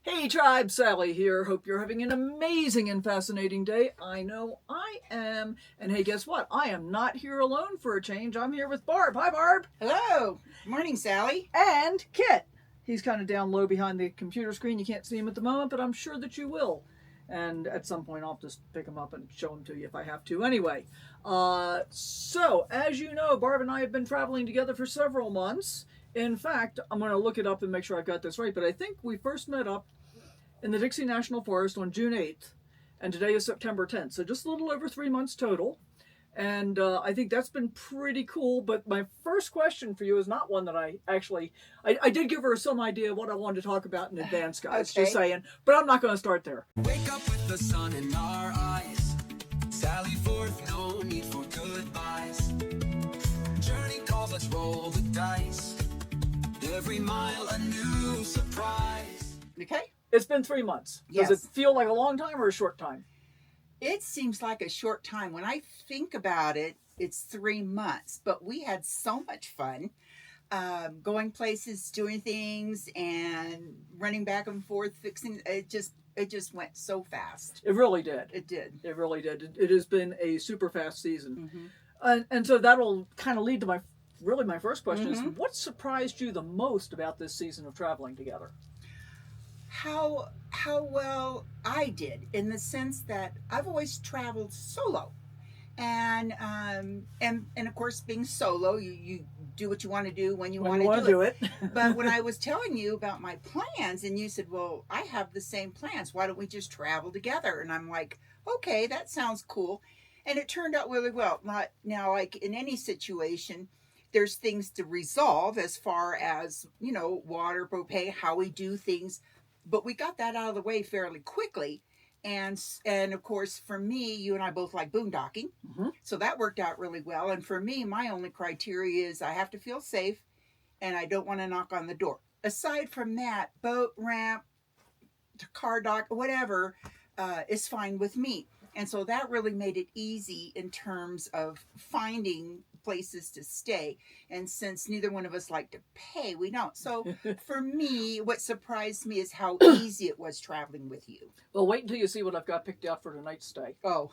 Hey tribe, Sally here. Hope you're having an amazing and fascinating day. I know I am. And hey, guess what? I am not here alone for a change. I'm here with Barb. Hi, Barb. Hello. Morning, Sally. And Kit. He's kind of down low behind the computer screen. You can't see him at the moment, but I'm sure that you will. And at some point, I'll just pick him up and show him to you if I have to. Anyway, so as you know, Barb and I have been traveling together for several months. In fact, I'm going to look it up and make sure I've got this right, but I think we first met up in the Dixie National Forest on June 8th, and today is September 10th, so just a little over 3 months total. And I think that's been pretty cool. But my first question for you is not one that I did give her some idea of what I wanted to talk about in advance, guys, Okay. just saying, but I'm not going to start there. Wake up with the sun in our eyes. Sally forth, no need for goodbyes. Journey calls, let's roll the dice. Every mile a new surprise. Okay. It's been 3 months. Yes. Does it feel like a long time or a short time? It seems like a short time. When I think about it, it's 3 months, but we had so much fun going places, doing things, and running back and forth, fixing. It just went so fast. It really did. It did. It really did. It has been a super fast season. Mm-hmm. And so that'll kind of lead to my first question is, Mm-hmm. what surprised you the most about this season of traveling together? How well I did, in the sense that I've always traveled solo, and of course, being solo, you do what you want to do when you want to do it. But when I was telling you about my plans, and you said, well, I have the same plans, why don't we just travel together? And I'm like, okay, that sounds cool. And it turned out really well. Not now, like in any situation, there's things to resolve as far as, water, propane, how we do things. But we got that out of the way fairly quickly. And of course, for me, you and I both like boondocking. Mm-hmm. So that worked out really well. And for me, my only criteria is I have to feel safe and I don't want to knock on the door. Aside from that, boat ramp, car dock, whatever, is fine with me. And so that really made it easy in terms of finding places to stay. And since neither one of us like to pay, we don't. So for me, what surprised me is how easy it was traveling with you. Well, wait until you see what I've got picked out for tonight's stay. Oh.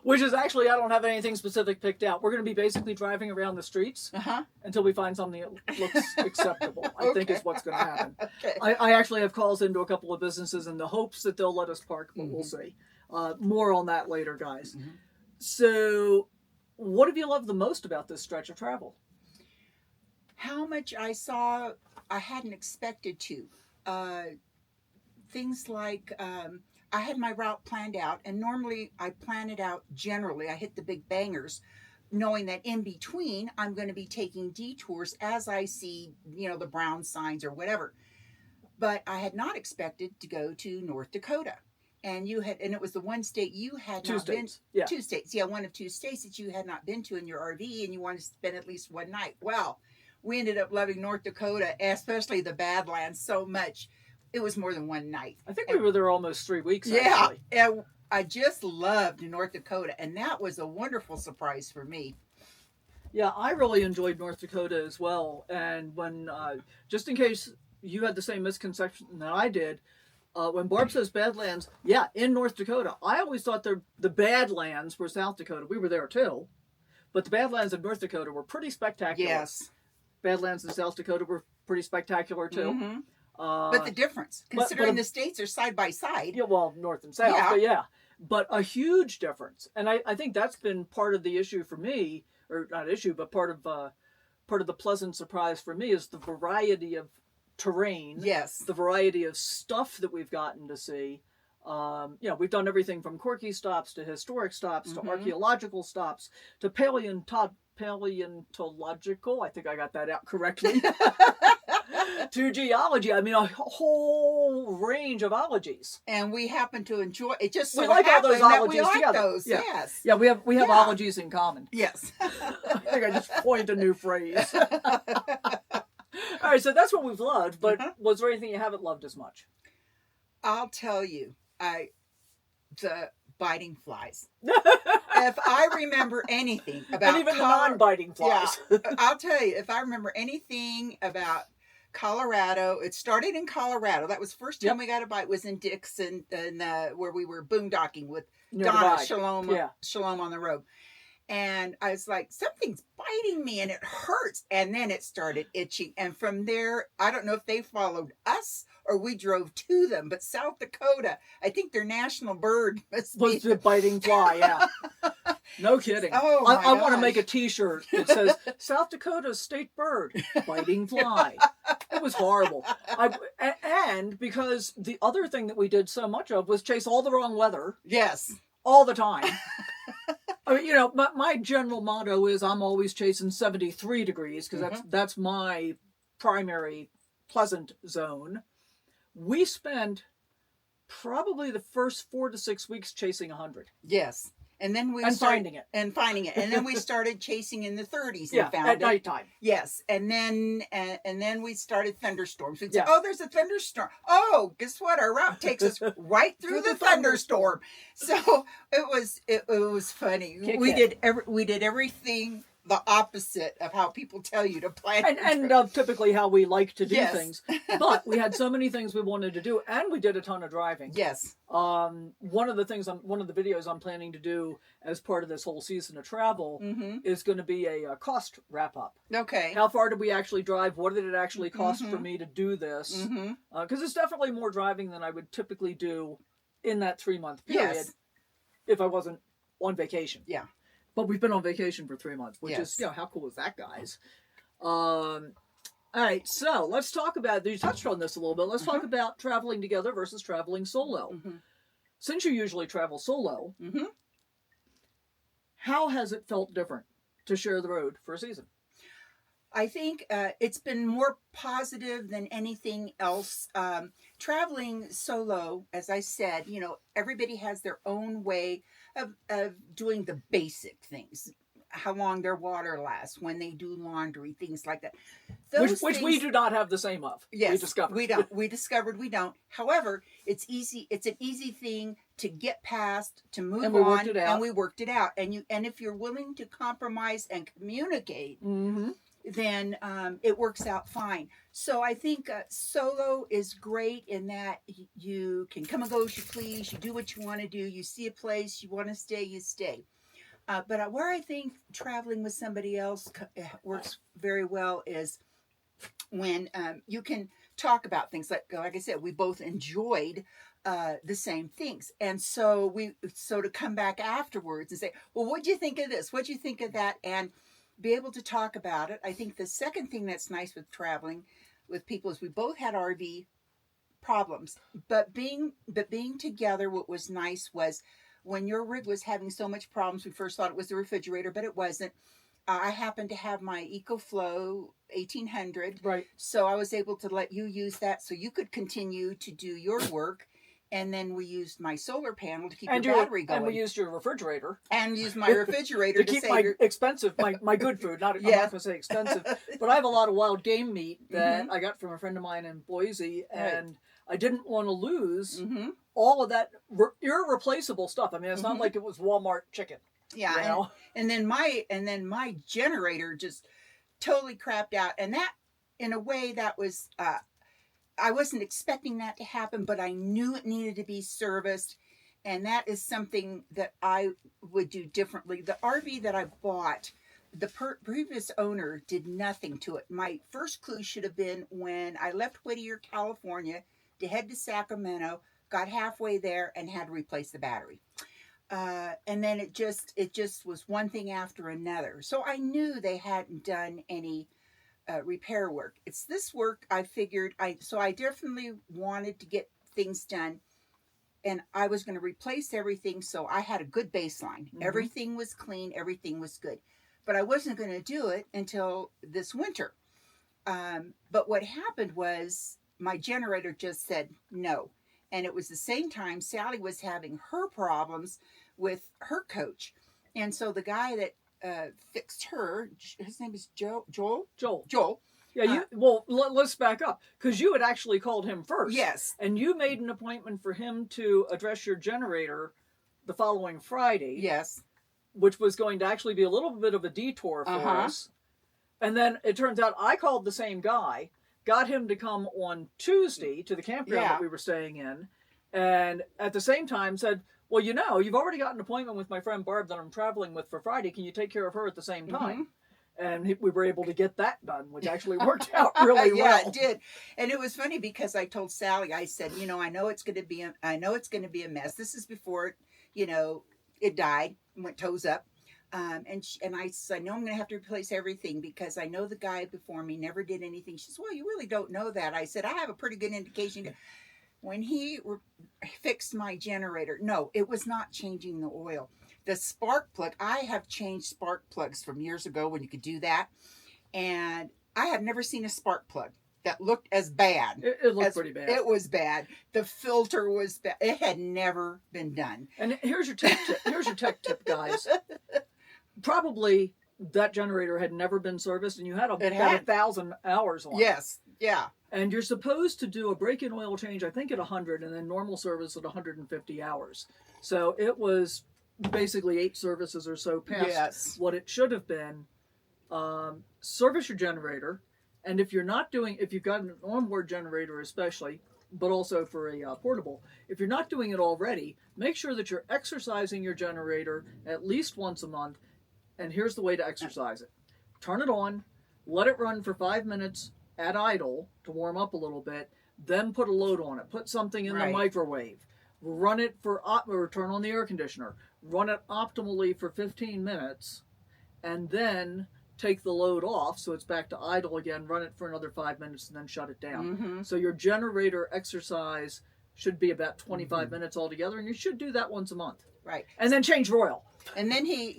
Which is actually, I don't have anything specific picked out. We're going to be basically driving around the streets until we find something that looks acceptable, I think is what's going to happen. Okay. I actually have calls into a couple of businesses in the hopes that they'll let us park, but we'll see. More on that later, guys. Mm-hmm. So, what have you loved the most about this stretch of travel? How much I saw I hadn't expected to. Things like I had my route planned out, and normally I plan it out generally. I hit the big bangers, knowing that in between I'm going to be taking detours as I see, the brown signs or whatever. But I had not expected to go to North Dakota. And it was the one state you had not been. Yeah. 2 states. Yeah, one of 2 states that you had not been to in your RV, and you wanted to spend at least one night. Well, we ended up loving North Dakota, especially the Badlands, so much. It was more than one night. I think we were there almost 3 weeks, Yeah, actually. and I just loved North Dakota, and that was a wonderful surprise for me. Yeah, I really enjoyed North Dakota as well. And when, just in case you had the same misconception that I did, when Barb says Badlands, yeah, in North Dakota. I always thought the Badlands were South Dakota. We were there too. But the Badlands of North Dakota were pretty spectacular. Yes. Badlands in South Dakota were pretty spectacular too. Mm-hmm. But the difference, considering the states are side by side. Yeah, well, North and South, Yeah. but yeah. But a huge difference. And I think that's been part of the issue for me, or not issue, but part of the pleasant surprise for me is the variety of terrain. Yes. The variety of stuff that we've gotten to see. We've done everything from quirky stops to historic stops to archaeological stops to paleontological. I think I got that out correctly. To geology. I mean, a whole range of ologies. And we happen to enjoy it. Just so We like all those happened that ologies we like together. those. Yeah. Yes. Yeah, we have Yeah. ologies in common. Yes. I think I just coined a new phrase. All right, so that's what we've loved, but was there anything you haven't loved as much? I'll tell you, the biting flies. If I remember anything about and even the non-biting flies. Yeah, I'll tell you, if I remember anything about Colorado. It started in Colorado. That was the first time Yep. we got a bite. Was in Dixon, and where we were boondocking with Near the Donna bike. Shalom. Yeah. Shalom on the road. And I was like, something's biting me and it hurts. And then it started itching. And from there, I don't know if they followed us or we drove to them, but South Dakota, I think their national bird Was be the biting fly, yeah. No kidding. Oh, I my want to make a gosh. T-shirt that says South Dakota's state bird, biting fly. It was horrible. And because the other thing that we did so much of was chase all the wrong weather Yes. all the time. I mean, my general motto is I'm always chasing 73 degrees because that's my primary pleasant zone. We spent probably the first 4 to 6 weeks chasing 100. Yes. And then we finding it. And finding it. And then we started chasing in the 30s and Yeah, found at it. nighttime. Yes. And then we started thunderstorms. We'd say, Yeah. oh, there's a thunderstorm. Oh, guess what? Our route takes us right through the thunderstorm. So it was funny. Kick we it. did everything the opposite of how people tell you to plan. And typically how we like to do Yes. things. But we had so many things we wanted to do, and we did a ton of driving. Yes. One of the videos I'm planning to do as part of this whole season of travel is going to be a cost wrap up. Okay. How far did we actually drive? What did it actually cost for me to do this? Mm-hmm. Because it's definitely more driving than I would typically do in that 3-month period Yes. if I wasn't on vacation. Yeah. But we've been on vacation for 3 months, which Yes. is, how cool is that, guys? All right, so let's talk about, you touched on this a little bit, let's talk about traveling together versus traveling solo. Mm-hmm. Since you usually travel solo, Mm-hmm. how has it felt different to share the road for a season? I think it's been more positive than anything else. Traveling solo, as I said, everybody has their own way of doing the basic things. How long their water lasts, when they do laundry, things like that. Which we do not have the same of. Yes, we discovered. We don't. We discovered we don't. However, it's easy. It's an easy thing to get past, to move And we on, worked it out. and we worked it out. And if you're willing to compromise and communicate, Mm-hmm. then it works out fine. So I think solo is great in that you can come and go as you please. You do what you want to do. You see a place, you want to stay, you stay. But where I think traveling with somebody else works very well is when you can talk about things like I said, we both enjoyed the same things, and so to come back afterwards and say, well, what'd you think of this? What'd you think of that? And be able to talk about it. I think the second thing that's nice with traveling with people is we both had RV problems, but being together, what was nice was when your rig was having so much problems, we first thought it was the refrigerator, but it wasn't. I happened to have my EcoFlow 1800, Right. so I was able to let you use that so you could continue to do your work. And then we used my solar panel to keep your battery going. And we used your refrigerator. And used my refrigerator to keep save my your... expensive, my good food. I'm Yeah. not going to say expensive, but I have a lot of wild game meat that I got from a friend of mine in Boise, and I didn't want to lose all of that irreplaceable stuff. I mean, it's not like it was Walmart chicken. Yeah, you know? and then my generator just totally crapped out, and that, in a way, that was I wasn't expecting that to happen, but I knew it needed to be serviced, and that is something that I would do differently. The RV that I bought, the previous owner did nothing to it. My first clue should have been when I left Whittier, California, to head to Sacramento, got halfway there, and had to replace the battery. And then it just was one thing after another. So I knew they hadn't done any repair work. It's this work I figured so I definitely wanted to get things done, and I was going to replace everything, so I had a good baseline. Everything was clean, everything was good, but I wasn't going to do it until this winter. But what happened was my generator just said no, and it was the same time Sally was having her problems with her coach, and so the guy that fixed her, his name is Joel. Yeah, let's back up, because you had actually called him first. Yes. And you made an appointment for him to address your generator the following Friday. Yes. Which was going to actually be a little bit of a detour for us. And then it turns out I called the same guy, got him to come on Tuesday to the campground Yeah. that we were staying in, and at the same time said, well, you know, you've already got an appointment with my friend Barb that I'm traveling with for Friday. Can you take care of her at the same time? And we were able to get that done, which actually worked out really yeah, well. it did. And it was funny because I told Sally, I said, you know, I know it's going to be a mess. This is before, you know, it died, went toes up. And I said, I know I'm going to have to replace everything because I know the guy before me never did anything. She says, well, you really don't know that. I said, I have a pretty good indication. When he fixed my generator, no, it was not changing the oil. The spark plug, I have changed spark plugs from years ago when you could do that. And I have never seen a spark plug that looked as bad. It looked pretty bad. It was bad. The filter was bad. It had never been done. And here's your tech tip. Here's your tech tip, guys. Probably that generator had never been serviced, and you had about 1,000 hours on it. Yes. Yeah. And you're supposed to do a break-in oil change, I think, at 100, and then normal service at 150 hours. So it was basically 8 services or so past what it should have been. Service your generator, and if you've got an onboard generator especially, but also for a portable, if you're not doing it already, make sure that you're exercising your generator at least once a month. And here's the way to exercise it. Turn it on, let it run for 5 minutes at idle to warm up a little bit, then put a load on it. Put something in the microwave. Run it or turn on the air conditioner. Run it optimally for 15 minutes, and then take the load off so it's back to idle again, run it for another 5 minutes, and then shut it down. So your generator exercise should be about 25 minutes altogether, and you should do that once a month. Right. And then change oil. And then he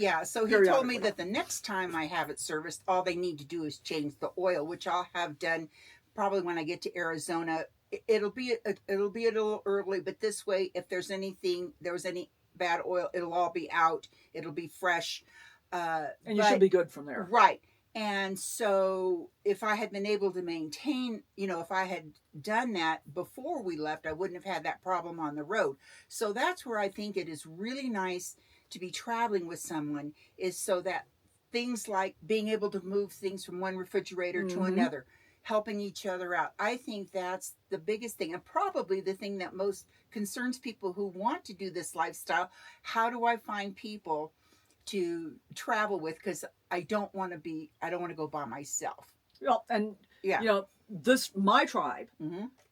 told me that the next time I have it serviced, all they need to do is change the oil, which I'll have done probably when I get to Arizona. It'll be a little early, but this way, if there was any bad oil, it'll all be out. It'll be fresh. And you should be good from there. Right. And so if I had been able to maintain, if I had done that before we left, I wouldn't have had that problem on the road. So that's where I think it is really nice to be traveling with someone, is so that things like being able to move things from one refrigerator to another, helping each other out. I think that's the biggest thing, and probably the thing that most concerns people who want to do this lifestyle. How do I find people to travel with? Because I don't want to go by myself. Well, and my tribe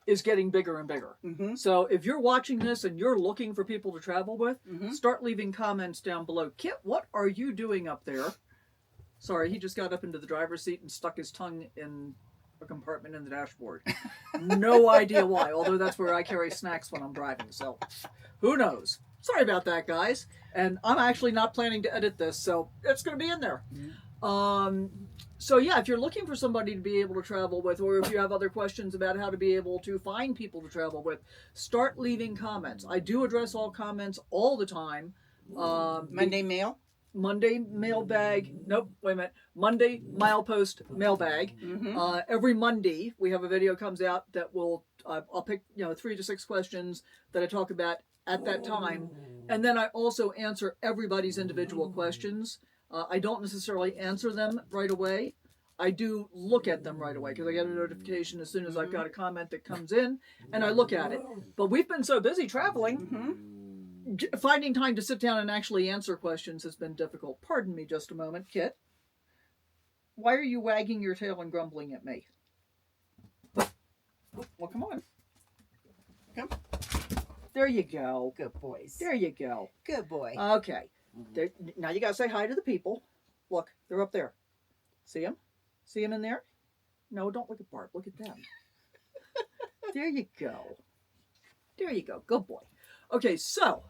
is getting bigger and bigger. So if you're watching this and you're looking for people to travel with, start leaving comments down below. Kit, what are you doing up there? Sorry, he just got up into the driver's seat and stuck his tongue in a compartment in the dashboard. No idea why, although that's where I carry snacks when I'm driving, so who knows? Sorry about that, guys. And I'm actually not planning to edit this, so it's going to be in there. So yeah, if you're looking for somebody to be able to travel with, or if you have other questions about how to be able to find people to travel with, start leaving comments. I do address all comments all the time. Monday mailbag. Nope, wait a minute. Monday milepost mailbag. Every Monday we have a video comes out that will I'll pick 3 to 6 questions that I talk about at that time, and then I also answer everybody's individual questions. I don't necessarily answer them right away. I do look at them right away because I get a notification as soon as I've got a comment that comes in, and I look at it. But we've been so busy traveling, finding time to sit down and actually answer questions has been difficult. Pardon me just a moment, Kit. Why are you wagging your tail and grumbling at me? Well, come on. Come. There you go. Good boys. There you go. Good boy. Okay. Now you got to say hi to the people. Look, they're up there. See them? See them in there? No, don't look at Barb. Look at them. There you go. There you go. Good boy. Okay, so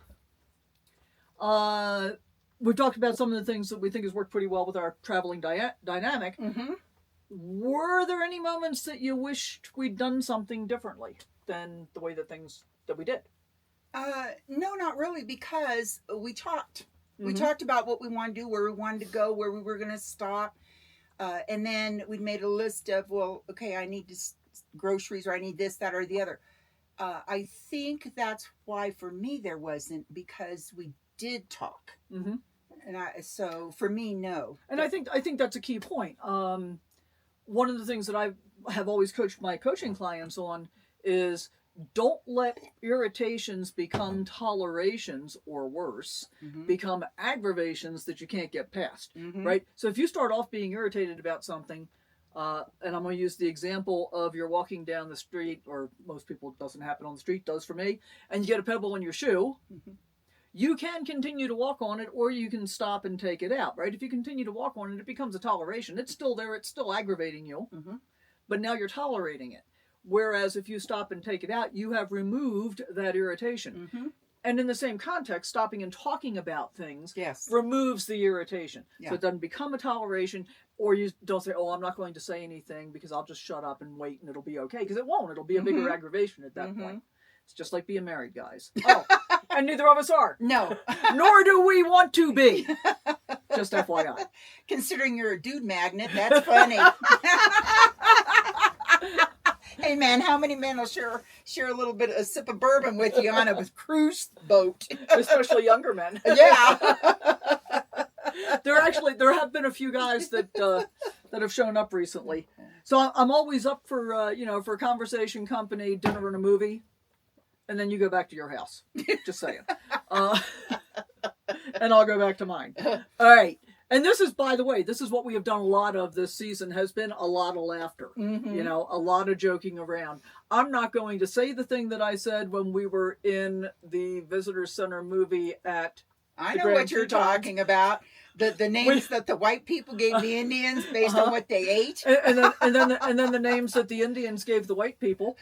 we've talked about some of the things that we think has worked pretty well with our traveling dynamic. Were there any moments that you wished we'd done something differently than the way that we did? No, not really, because we talked. We talked about what we wanted to do, where we wanted to go, where we were going to stop. And then we made a list of, well, okay, I need groceries, or I need this, that, or the other. I think that's why for me there wasn't, because we did talk. And so for me, no. And I think that's a key point. One of the things that have always coached my coaching clients on is don't let irritations become tolerations or worse, become aggravations that you can't get past, right? So if you start off being irritated about something, and I'm going to use the example of you're walking down the street, or most people it doesn't happen on the street, does for me, and you get a pebble in your shoe, you can continue to walk on it, or you can stop and take it out, right? If you continue to walk on it, it becomes a toleration. It's still there, it's still aggravating you, but now you're tolerating it. Whereas if you stop and take it out, you have removed that irritation. And in the same context, stopping and talking about things removes the irritation. So it doesn't become a toleration, or you don't say, oh, I'm not going to say anything because I'll just shut up and wait and it'll be okay. Because it won't. It'll be a bigger aggravation at that point. It's just like being married, guys. Oh, and neither of us are. No. Nor do we want to be. Just FYI. Considering you're a dude magnet, that's funny. Hey man, how many men will share a little bit, a sip of bourbon with you on a cruise boat? Especially younger men. Yeah. There have been a few guys that have shown up recently. So I'm always up for for conversation, company, dinner, and a movie, and then you go back to your house. Just saying. And I'll go back to mine. All right. And this is, by the way, this is what we have done a lot of this season, has been a lot of laughter, a lot of joking around. I'm not going to say the thing that I said when we were in the visitor center movie at I know what you're talking about. The names that the white people gave the Indians based on what they ate. And then the names that the Indians gave the white people.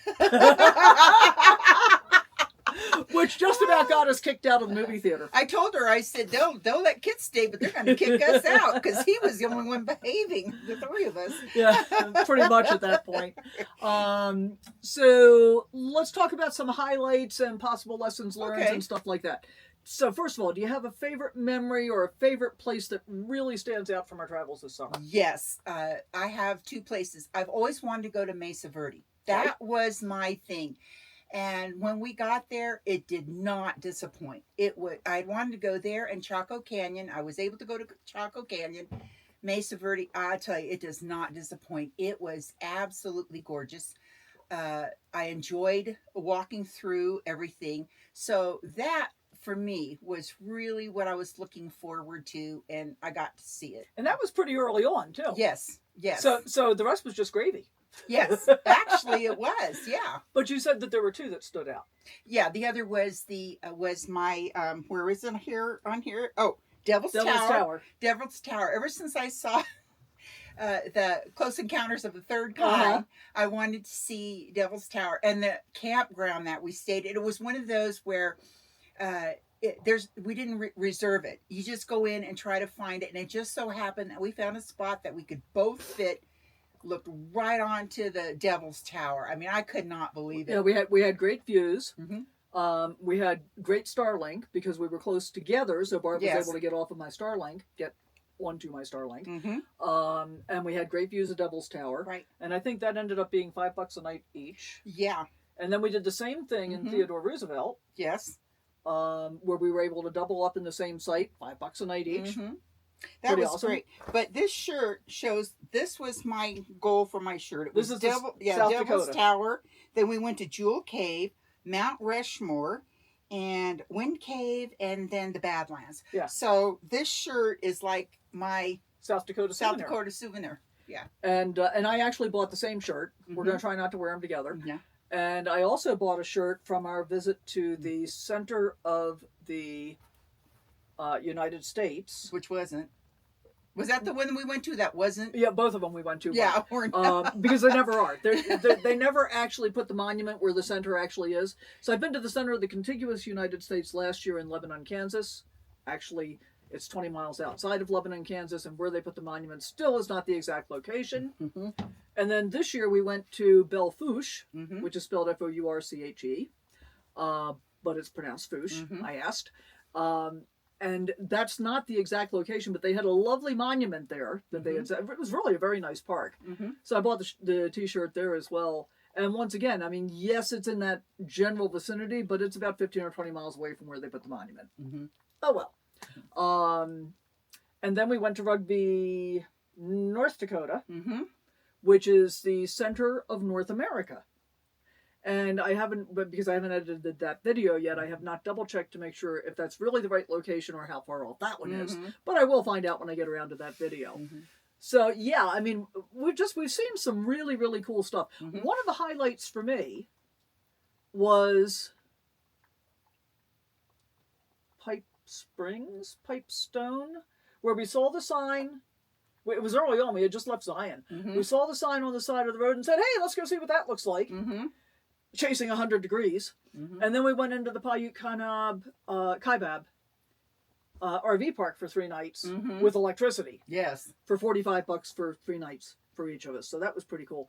Which just about got us kicked out of the movie theater. I told her, I said, they'll let kids stay, but they're going to kick us out because he was the only one behaving, the three of us. Yeah, pretty much at that point. So let's talk about some highlights and possible lessons learned and stuff like that. So first of all, do you have a favorite memory or a favorite place that really stands out from our travels this summer? Yes, I have two places. I've always wanted to go to Mesa Verde. That was my thing. And when we got there, it did not disappoint. I wanted to go there, and Chaco Canyon. I was able to go to Chaco Canyon. Mesa Verde, I tell you, it does not disappoint. It was absolutely gorgeous. I enjoyed walking through everything. So that, for me, was really what I was looking forward to, and I got to see it. And that was pretty early on, too. Yes. So the rest was just gravy. Yes, actually it was, yeah. But you said that there were two that stood out. Yeah, the other was my where is it here on here? Oh, Devil's Tower. Devil's Tower. Ever since I saw the Close Encounters of the Third Kind, I wanted to see Devil's Tower. And the campground that we stayed at, it was one of those where we didn't reserve it. You just go in and try to find it, and it just so happened that we found a spot that we could both fit. Looked right onto the Devil's Tower. I mean, I could not believe it. Yeah, we had great views. We had great Starlink because we were close together, so Barb was able to get off of my Starlink, get onto my Starlink. And we had great views of Devil's Tower. Right. And I think that ended up being $5 a night each. Yeah. And then we did the same thing in Theodore Roosevelt. Yes. Where we were able to double up in the same site, $5 a night each. That was awesome. Great. But this shirt shows, this was my goal for my shirt. It was South Devil's Dakota. Tower. Then we went to Jewel Cave, Mount Rushmore, and Wind Cave, and then the Badlands. Yeah. So this shirt is like my South Dakota souvenir. Yeah. And I actually bought the same shirt. We're going to try not to wear them together. Yeah. And I also bought a shirt from our visit to the center of the United States. Which wasn't. Was that the one we went to that wasn't? Yeah, both of them we went to. Yeah. Because they never are. They never actually put the monument where the center actually is. So I've been to the center of the contiguous United States last year in Lebanon, Kansas. Actually, it's 20 miles outside of Lebanon, Kansas, and where they put the monument still is not the exact location. And then this year we went to Belle Fourche, which is spelled Fourche, but it's pronounced Fourche, I asked. And that's not the exact location, but they had a lovely monument there that they had said. It was really a very nice park. So I bought the t-shirt there as well. And once again, I mean, yes, it's in that general vicinity, but it's about 15 or 20 miles away from where they put the monument. Oh, well. And then we went to Rugby, North Dakota, which is the center of North America. And I haven't, but because I haven't edited that video yet, I have not double checked to make sure if that's really the right location or how far off that one is. But I will find out when I get around to that video. So yeah, I mean, we've seen some really, really cool stuff. One of the highlights for me was Pipestone, where we saw the sign. It was early on. We had just left Zion. We saw the sign on the side of the road and said, "Hey, let's go see what that looks like." Chasing 100 degrees. And then we went into the Paiute Kaibab RV park for 3 nights with electricity. Yes. For $45 for 3 nights for each of us. So that was pretty cool.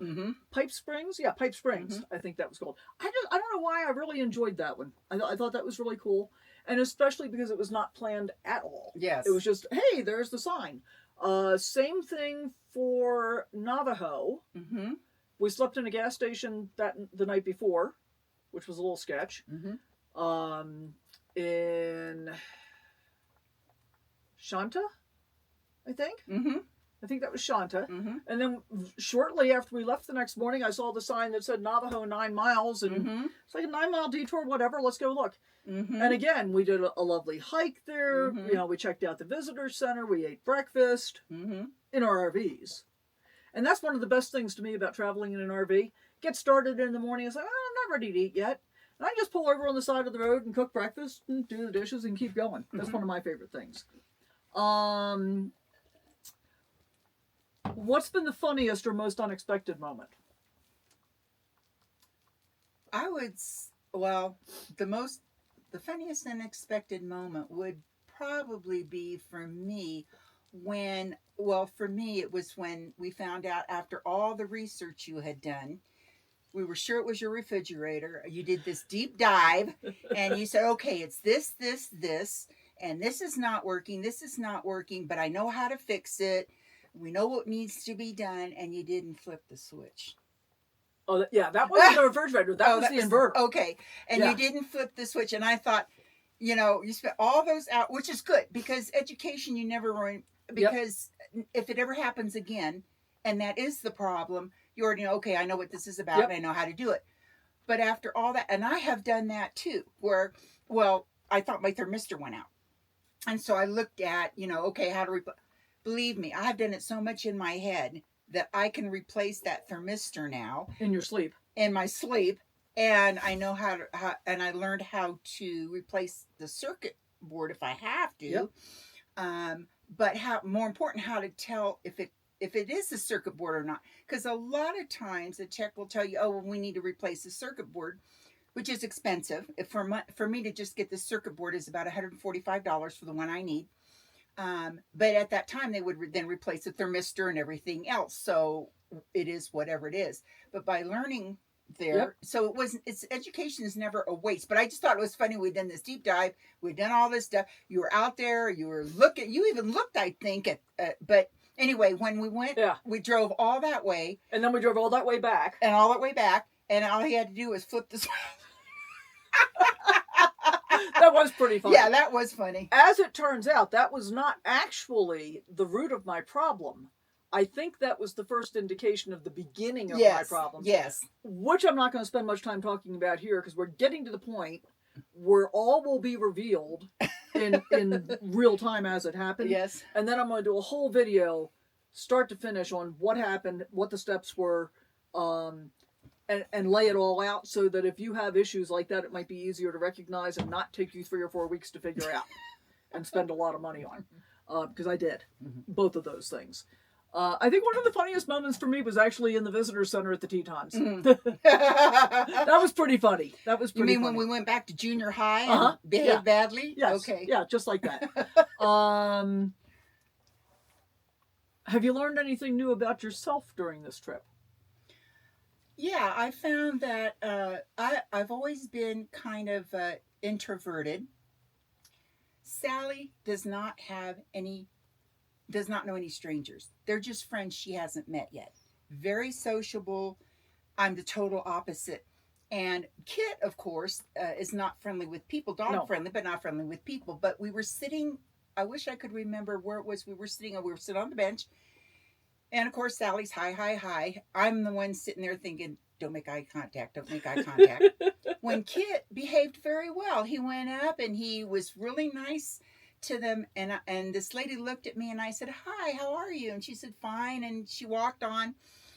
Pipe Springs? Yeah, Pipe Springs. I think that was called. I don't know why I really enjoyed that one. I thought that was really cool. And especially because it was not planned at all. Yes. It was just, hey, there's the sign. Same thing for Navajo. We slept in a gas station the night before, which was a little sketch. In Shanta, I think. I think that was Shanta. And then shortly after we left the next morning, I saw the sign that said Navajo 9 miles. And it's like a 9-mile detour, whatever. Let's go look. And again, we did a lovely hike there. You know, we checked out the visitor center. We ate breakfast in our RVs. And that's one of the best things to me about traveling in an RV. Get started in the morning. It's like, oh, I'm not ready to eat yet. And I just pull over on the side of the road and cook breakfast and do the dishes and keep going. That's one of my favorite things. What's been the funniest or most unexpected moment? The funniest unexpected moment would probably be for me it was when we found out after all the research you had done, we were sure it was your refrigerator. You did this deep dive and you said, okay, it's this, and this is not working, but I know how to fix it. We know what needs to be done, and you didn't flip the switch. Oh, yeah, that wasn't the refrigerator. That was the inverter. Okay, and you didn't flip the switch, and I thought, you know, you spent all those out, which is good, because education you never learn, because if it ever happens again, and that is the problem, you already know, okay, I know what this is about, and I know how to do it. But after all that, and I have done that too, where, I thought my thermistor went out. And so I looked at, okay, how to replace. Believe me, I've done it so much in my head that I can replace that thermistor now. In your sleep. In my sleep. And I know and I learned how to replace the circuit board if I have to. But more important, how to tell if it is the circuit board or not. Because a lot of times the tech will tell you, we need to replace the circuit board, which is expensive. For me to just get the circuit board is about $145 for the one I need. But at that time, they would then replace the thermistor and everything else. So it is whatever it is. But by learning there, so it's education is never a waste. But I just thought it was funny. We'd done this deep dive. We'd done all this stuff. You were out there. You were looking. You even looked, I think, but anyway, when we went, we drove all that way. And then we drove all that way back. And all that way back. And all he had to do was flip the switch. That was pretty funny. Yeah, that was funny. As it turns out, that was not actually the root of my problem. I think that was the first indication of the beginning of my problem. Yes. Which I'm not going to spend much time talking about here because we're getting to the point where all will be revealed in real time as it happened. Yes. And then I'm going to do a whole video, start to finish, on what happened, what the steps were, and lay it all out so that if you have issues like that, it might be easier to recognize and not take you 3 or 4 weeks to figure out and spend a lot of money on. Because I did both of those things. I think one of the funniest moments for me was actually in the visitor center at the Tetons. That was pretty funny. That was pretty funny. When we went back to junior high and behaved badly? Yes. Okay. Yeah, just like that. Have you learned anything new about yourself during this trip? Yeah, I found that I've always been kind of introverted. Sally does not know any strangers. They're just friends she hasn't met yet. Very sociable. I'm the total opposite. And Kit, of course, is not friendly with people. Friendly, but not friendly with people. But we were sitting, I wish I could remember where it was we were sitting. We were sitting on the bench. And of course, Sally's hi, hi, hi. I'm the one sitting there thinking, don't make eye contact, don't make eye contact. When Kit behaved very well, he went up and he was really nice to them. And this lady looked at me and I said, hi, how are you? And she said, fine. And she walked on.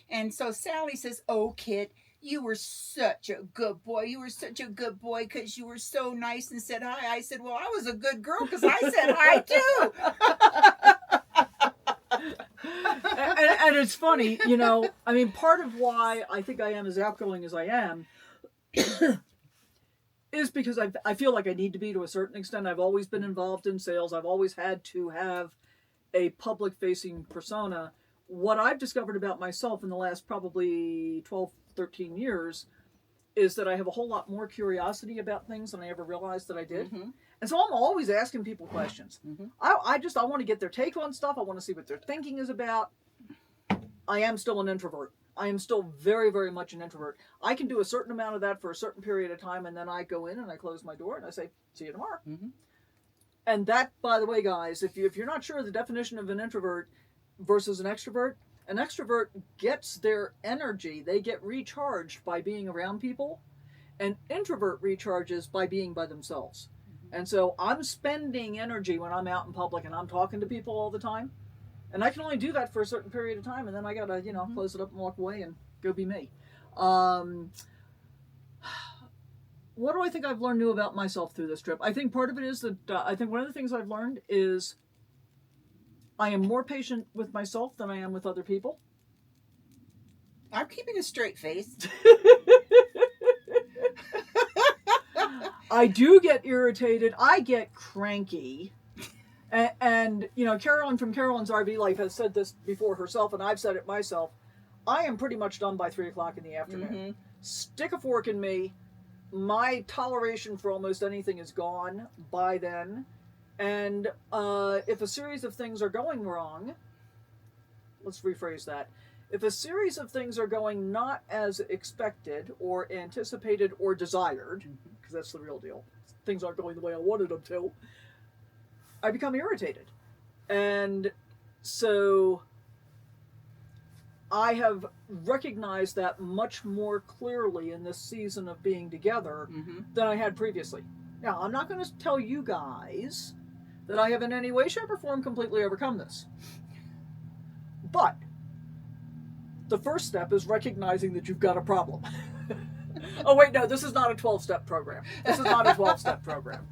And so Sally says, oh, Kit, you were such a good boy. You were such a good boy because you were so nice and said hi. I said, well, I was a good girl because I said hi too. And it's funny, you know, I mean, part of why I think I am as outgoing as I am is because I feel like I need to be to a certain extent. I've always been involved in sales. I've always had to have a public-facing persona. What I've discovered about myself in the last probably 12, 13 years is that I have a whole lot more curiosity about things than I ever realized that I did. Mm-hmm. And so I'm always asking people questions. Mm-hmm. I want to get their take on stuff. I want to see what their thinking is about. I am still an introvert. I am still very, very much an introvert. I can do a certain amount of that for a certain period of time, and then I go in and I close my door and I say, see you tomorrow. Mm-hmm. And that, by the way, guys, if you're not sure of the definition of an introvert versus an extrovert gets their energy, they get recharged by being around people. An introvert recharges by being by themselves. Mm-hmm. And so I'm spending energy when I'm out in public and I'm talking to people all the time. And I can only do that for a certain period of time, and then I gotta, you know, Mm-hmm. close it up and walk away and go be me. What do I think I've learned new about myself through this trip? I think part of it is that I think one of the things I've learned is I am more patient with myself than I am with other people. I'm keeping a straight face. I do get irritated. I get cranky. And, you know, Carolyn from Carolyn's RV Life has said this before herself, and I've said it myself. I am pretty much done by 3 o'clock in the afternoon. Mm-hmm. Stick a fork in me. My toleration for almost anything is gone by then. And if a series of things are going wrong, let's rephrase that. If a series of things are going not as expected or anticipated or desired, because that's the real deal, things aren't going the way I wanted them to, I become irritated. And so I have recognized that much more clearly in this season of being together Mm-hmm. than I had previously. Now, I'm not going to tell you guys that I have in any way, shape, or form completely overcome this. But the first step is recognizing that you've got a problem. Oh, wait, no, this is not a 12-step program. This is not a 12-step program.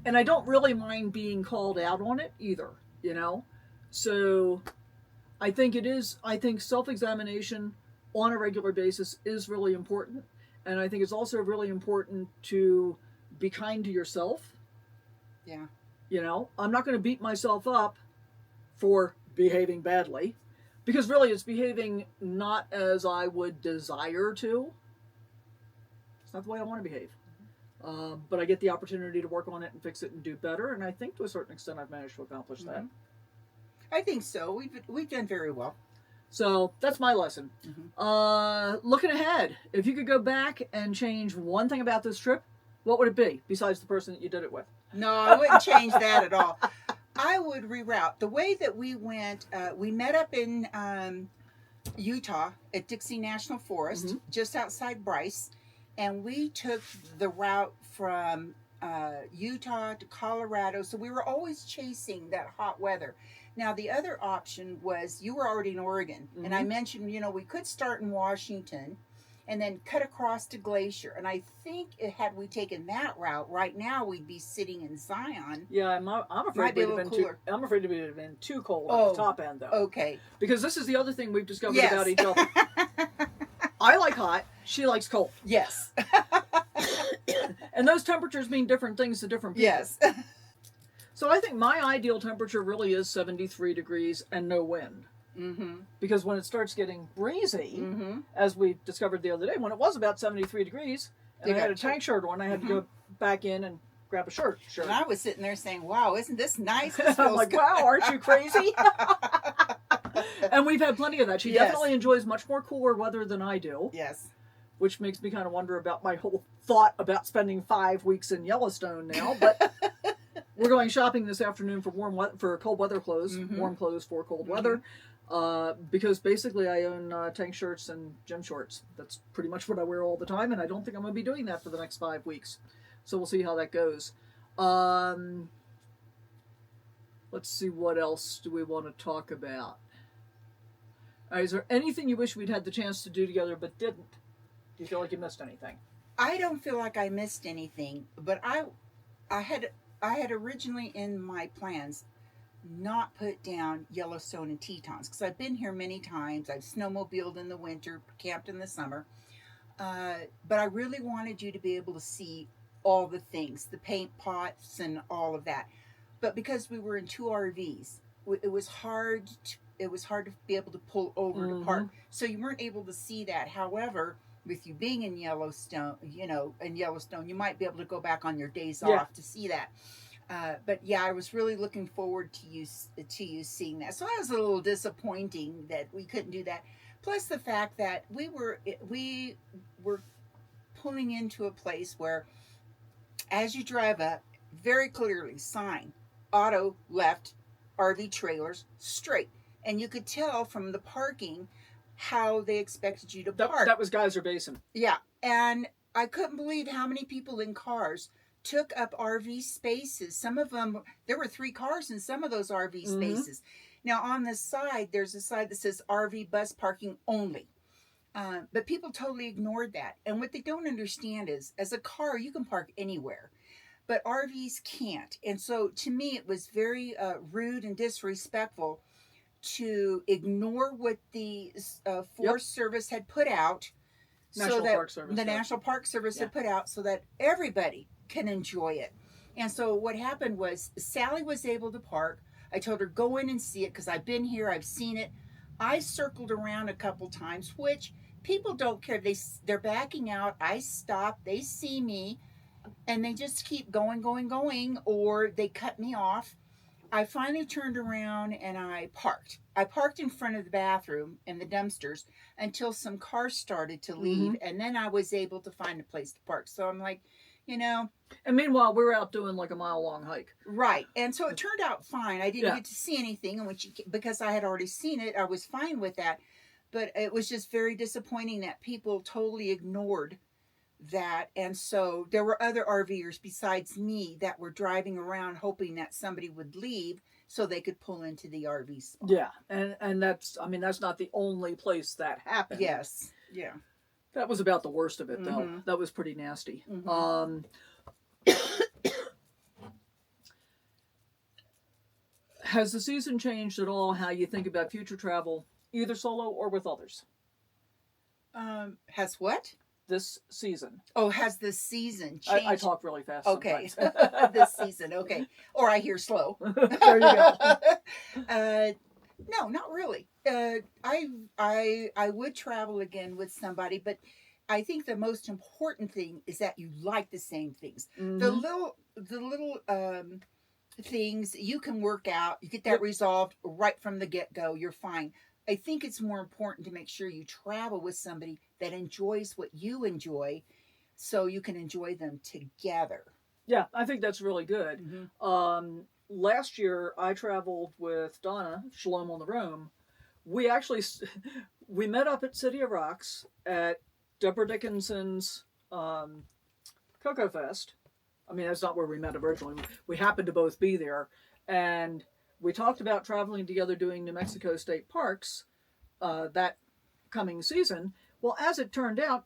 And I don't really mind being called out on it either, you know? So I think self-examination on a regular basis is really important. And I think it's also really important to be kind to yourself. Yeah. You know, I'm not going to beat myself up for behaving badly, because really it's behaving not as I would desire to. It's not the way I want to behave. But I get the opportunity to work on it and fix it and do better, and I think to a certain extent I've managed to accomplish that. I think so. We've done very well. So that's my lesson. Mm-hmm. Looking ahead, if you could go back and change one thing about this trip, what would it be besides the person that you did it with? No, I wouldn't change that at all. I would reroute. The way that we went, we met up in Utah at Dixie National Forest, just outside Bryce, and we took the route from Utah to Colorado. So we were always chasing that hot weather. Now, the other option was you were already in Oregon, and I mentioned, you know, we could start in Washington and then cut across to Glacier. And I think had we taken that route, right now we'd be sitting in Zion. Yeah, I'm afraid we'd have been too cold at the top end, though. Okay. Because this is the other thing we've discovered about each other. I like hot. She likes cold. Yes. And those temperatures mean different things to different people. Yes. So I think my ideal temperature really is 73 degrees and no wind. Mm-hmm. Because when it starts getting breezy, as we discovered the other day, when it was about 73 degrees, and I had a tank shirt on, I had to go back in and grab a shirt. And I was sitting there saying, wow, isn't this nice? This I'm feels like, good. wow, aren't you crazy? And we've had plenty of that. She definitely enjoys much more cooler weather than I do. Yes. Which makes me kind of wonder about my whole thought about spending 5 weeks in Yellowstone now. But We're going shopping this afternoon for for cold weather clothes, Mhm. warm clothes for cold weather. Because basically I own tank shirts and gym shorts. That's pretty much what I wear all the time, and I don't think I'm going to be doing that for the next 5 weeks. So we'll see how that goes. Let's see, what else do we want to talk about? Is there anything you wish we'd had the chance to do together but didn't? Do you feel like you missed anything? I don't feel like I missed anything, but I had originally in my plans not put down Yellowstone and Tetons because I've been here many times. I've snowmobiled in the winter, camped in the summer, but I really wanted you to be able to see all the things, the paint pots and all of that. But because we were in two RVs, it was hard. It was hard to be able to pull over to park, so you weren't able to see that. However, with you being in Yellowstone, you might be able to go back on your days off to see that. But yeah, I was really looking forward to you seeing that. So that was a little disappointing that we couldn't do that. Plus the fact that we were pulling into a place where, as you drive up, very clearly sign auto left, RV trailers straight, and you could tell from the parking how they expected you to park. That was Geyser Basin. Yeah, and I couldn't believe how many people in cars took up RV spaces. Some of them, there were 3 cars in some of those RV spaces. Now on the side, there's a side that says RV bus parking only. But people totally ignored that. And what they don't understand is, as a car, you can park anywhere, but RVs can't. And so to me, it was very rude and disrespectful to ignore what the Forest Service had put out. National Park Service had put out so that everybody can enjoy it. And so what happened was Sally was able to park. I told her, go in and see it because I've been here, I've seen it. I circled around a couple times, which people don't care. They're backing out. I stop. They see me, and they just keep going, or they cut me off. I finally turned around and I parked. I parked in front of the bathroom and the dumpsters until some cars started to leave, and then I was able to find a place to park. So I'm like, And meanwhile, we were out doing like a mile-long hike. Right. And so it turned out fine. I didn't get to see anything, and because I had already seen it, I was fine with that. But it was just very disappointing that people totally ignored that. And so there were other RVers besides me that were driving around hoping that somebody would leave so they could pull into the RV spot. Yeah. And that's not the only place that happened. Yes. Yeah. That was about the worst of it, though. That was pretty nasty. Has the season changed at all how you think about future travel, either solo or with others? Has what? This season. Oh, has the season changed? I talk really fast. Okay. This season. Okay. Or I hear slow. There you go. No, not really. I would travel again with somebody, but I think the most important thing is that you like the same things. The little things you can work out. You get that resolved right from the get-go. You're fine. I think it's more important to make sure you travel with somebody that enjoys what you enjoy, so you can enjoy them together. Yeah, I think that's really good. Last year, I traveled with Donna, Shalom on the Roam. We met up at City of Rocks at Deborah Dickinson's Cocoa Fest. I mean, that's not where we met originally. We happened to both be there. And we talked about traveling together doing New Mexico State Parks that coming season. Well, as it turned out,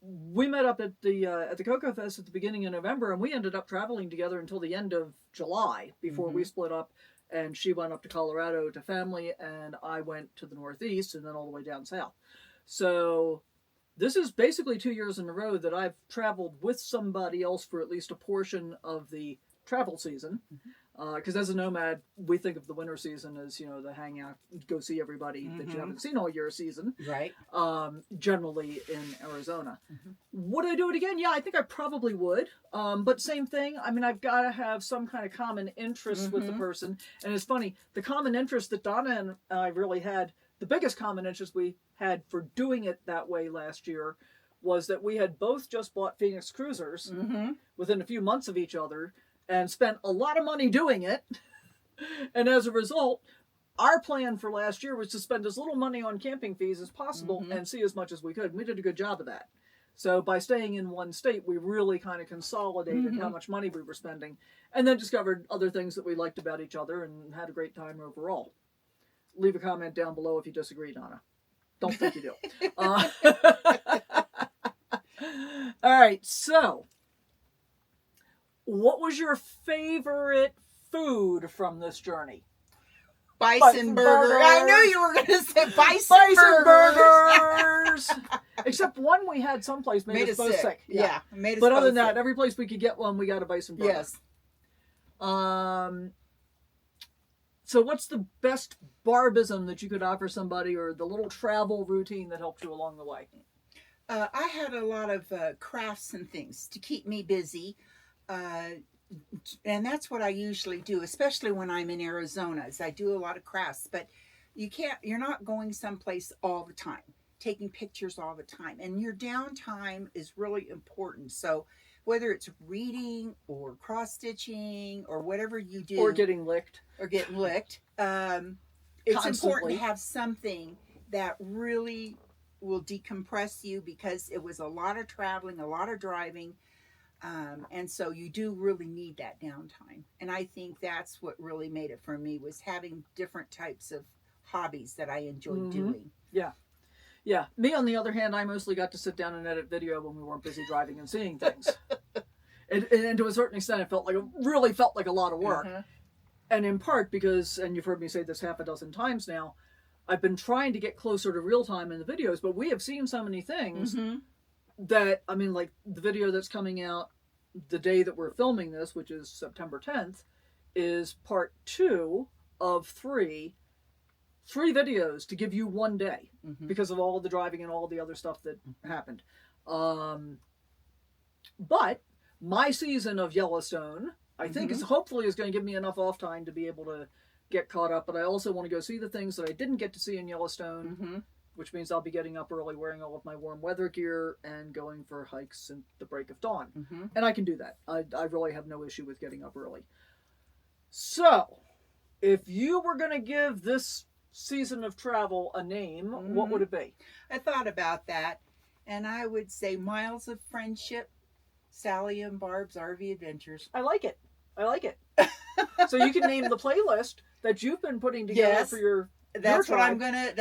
we met up at the Cocoa Fest at the beginning of November, and we ended up traveling together until the end of July before we split up. And she went up to Colorado to family, and I went to the Northeast and then all the way down south. So this is basically 2 years in a row that I've traveled with somebody else for at least a portion of the travel season. Because as a nomad, we think of the winter season as, the hang out, go see everybody that you haven't seen all year season. Right. Generally in Arizona. Would I do it again? Yeah, I think I probably would. But same thing. I mean, I've got to have some kind of common interest with the person. And it's funny, the common interest that Donna and I really had, the biggest common interest we had for doing it that way last year was that we had both just bought Phoenix Cruisers within a few months of each other. and spent a lot of money doing it. And as a result, our plan for last year was to spend as little money on camping fees as possible and see as much as we could. And we did a good job of that. So by staying in one state, we really kind of consolidated how much money we were spending, and then discovered other things that we liked about each other and had a great time overall. Leave a comment down below if you disagree, Donna. Don't think you do. All right, so what was your favorite food from this journey? Bison burger. I knew you were going to say bison burgers. Except one we had someplace made us both sick. Yeah, made us But both other than that, sick. every place we could get one, we got a bison burger. Yes. So what's the best Barbism that you could offer somebody, or the little travel routine that helped you along the way? I had a lot of crafts and things to keep me busy. And that's what I usually do, especially when I'm in Arizona, is I do a lot of crafts. But you're not going someplace all the time, taking pictures all the time. And your downtime is really important. So whether it's reading or cross-stitching or whatever you do. Or getting licked. It's Constantly. important to have something that really will decompress you, because it was a lot of traveling, a lot of driving. And so you do really need that downtime. And I think that's what really made it for me, was having different types of hobbies that I enjoyed doing. Yeah. Yeah. Me, on the other hand, I mostly got to sit down and edit video when we weren't busy driving and seeing things. and to a certain extent, it really felt like a lot of work. And in part because, and you've heard me say this half a dozen times now, I've been trying to get closer to real time in the videos, but we have seen so many things that, I mean, like the video that's coming out the day that we're filming this, which is September 10th, is part 2 of 3 videos to give you one day because of all of the driving and all of the other stuff that happened. But my season of Yellowstone, I think, is hopefully going to give me enough off time to be able to get caught up. But I also want to go see the things that I didn't get to see in Yellowstone, which means I'll be getting up early, wearing all of my warm weather gear, and going for hikes at the break of dawn. And I can do that. I really have no issue with getting up early. So, if you were going to give this season of travel a name, what would it be? I thought about that, and I would say Miles of Friendship, Sally and Barb's RV Adventures. I like it. So you can name the playlist that you've been putting together for your. That's what I'm gonna.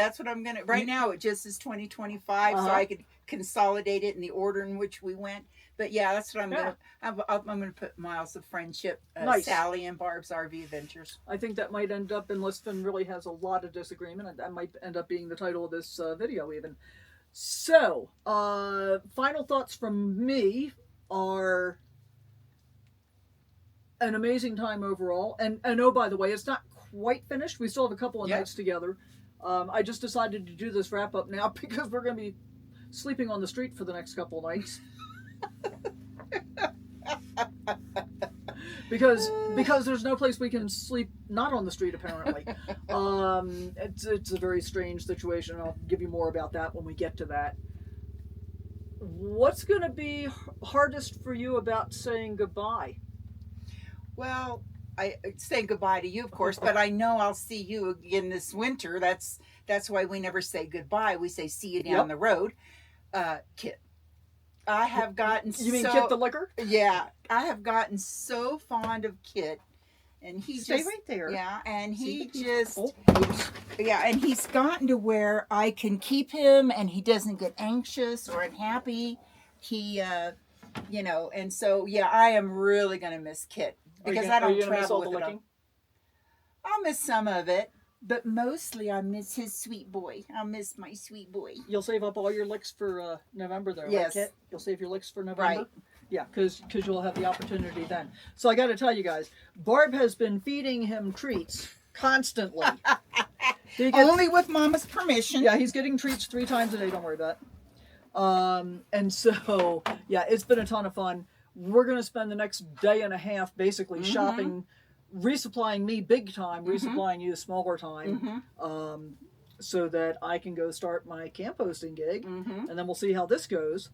Right now, it just is 2025, so I could consolidate it in the order in which we went. But yeah, that's what I'm gonna. I'm gonna put Miles of Friendship, Nice. Sally and Barb's RV Adventures. I think that might end up, unless Finn really has a lot of disagreement, that might end up being the title of this video even. So, final thoughts from me are an amazing time overall. And oh, by the way, it's not quite finished. We still have a couple of nights together. I just decided to do this wrap up now because we're going to be sleeping on the street for the next couple of nights. because there's no place we can sleep not on the street, apparently. It's a very strange situation. I'll give you more about that when we get to that. What's going to be hardest for you about saying goodbye? Well, I saying goodbye to you, of course, but I know I'll see you again this winter. That's why we never say goodbye. We say see you down the road. Kit, I have gotten You mean Kit the liquor? Yeah, I have gotten so fond of Kit, and he Stay just right there. Yeah, and he See? just Oops. yeah, and he's gotten to where I can keep him, and he doesn't get anxious or unhappy. He, and so yeah, I am really gonna miss Kit. Because I don't travel with it. I'll miss some of it, but mostly I miss his sweet boy. I'll miss my sweet boy. You'll save up all your licks for November, though, yes. right, Kit? You'll save your licks for November? Right. Yeah, because you'll have the opportunity then. So I got to tell you guys, Barb has been feeding him treats constantly. Only with Mama's permission. Yeah, he's getting treats 3 times a day. Don't worry about it. And so, yeah, it's been a ton of fun. We're going to spend the next day and a half basically shopping, resupplying me big time, resupplying you smaller time, so that I can go start my camp hosting gig, and then we'll see how this goes.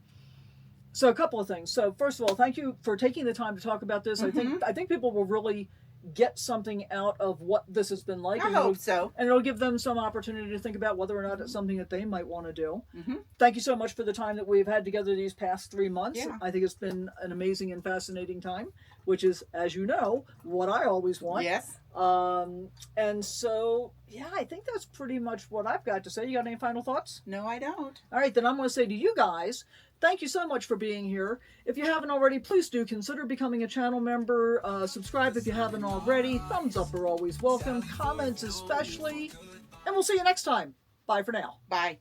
So a couple of things. So first of all, thank you for taking the time to talk about this. Mm-hmm. I think people will really get something out of what this has been like. I hope so. And it'll give them some opportunity to think about whether or not it's something that they might want to do. Mm-hmm. Thank you so much for the time that we've had together these past 3 months. Yeah. I think it's been an amazing and fascinating time, which is, as you know, what I always want. Yes. And so, yeah, I think that's pretty much what I've got to say. You got any final thoughts? No, I don't. All right, then I'm going to say to you guys, thank you so much for being here. If you haven't already, please do consider becoming a channel member. Subscribe if you haven't already. Thumbs up are always welcome. Comments especially. And we'll see you next time. Bye for now. Bye.